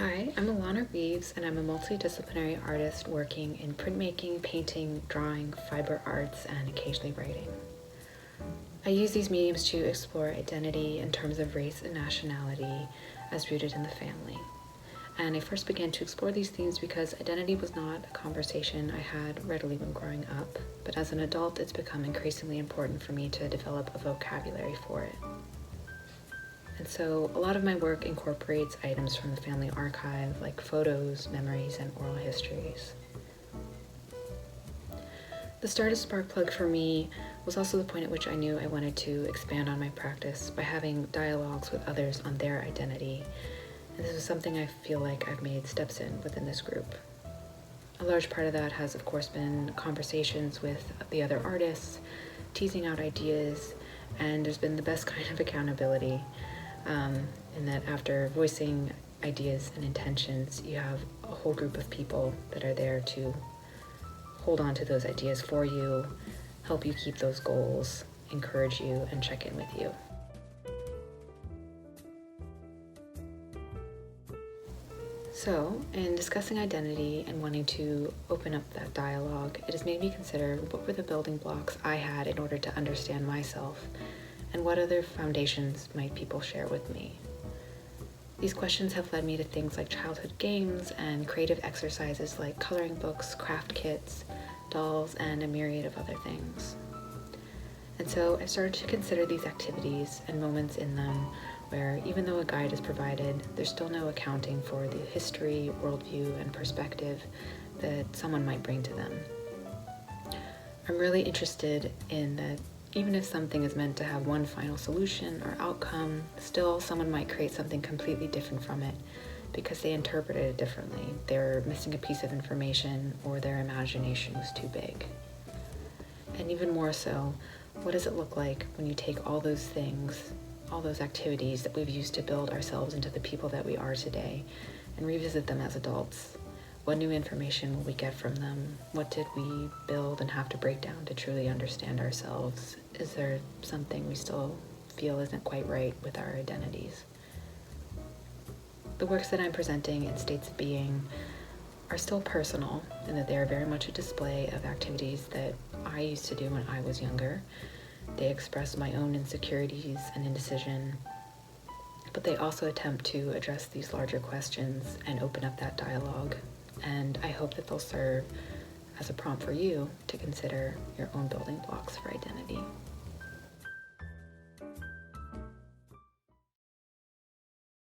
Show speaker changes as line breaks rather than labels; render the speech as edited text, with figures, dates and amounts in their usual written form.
Hi, I'm Alanna Reeves, and I'm a multidisciplinary artist working in printmaking, painting, drawing, fiber arts, and occasionally writing. I use these mediums to explore identity in terms of race and nationality as rooted in the family. And I first began to explore these themes because identity was not a conversation I had readily when growing up, but as an adult, it's become increasingly important for me to develop a vocabulary for it. And so a lot of my work incorporates items from the family archive, like photos, memories, and oral histories. The start of Sparkplug for me was also the point at which I knew I wanted to expand on my practice by having dialogues with others on their identity. And this is something I feel like I've made steps in within this group. A large part of that has, of course, been conversations with the other artists, teasing out ideas, and there's been the best kind of accountability. In that after voicing ideas and intentions, you have a whole group of people that are there to hold on to those ideas for you, help you keep those goals, encourage you, and check in with you. So, in discussing identity and wanting to open up that dialogue, it has made me consider what were the building blocks I had in order to understand myself, and what other foundations might people share with me. These questions have led me to things like childhood games and creative exercises like coloring books, craft kits, dolls, and a myriad of other things. And so I started to consider these activities and moments in them where, even though a guide is provided, there's still no accounting for the history, worldview, and perspective that someone might bring to them. I'm really interested in that even if something is meant to have one final solution or outcome, still someone might create something completely different from it because they interpreted it differently. They're missing a piece of information or their imagination was too big. And even more so, what does it look like when you take all those things, all those activities that we've used to build ourselves into the people that we are today, and revisit them as adults? What new information will we get from them? What did we build and have to break down to truly understand ourselves? Is there something we still feel isn't quite right with our identities? The works that I'm presenting in States of Being are still personal in that they are very much a display of activities that I used to do when I was younger. They express my own insecurities and indecision, but they also attempt to address these larger questions and open up that dialogue. And I hope that they'll serve as a prompt for you to consider your own building blocks for identity.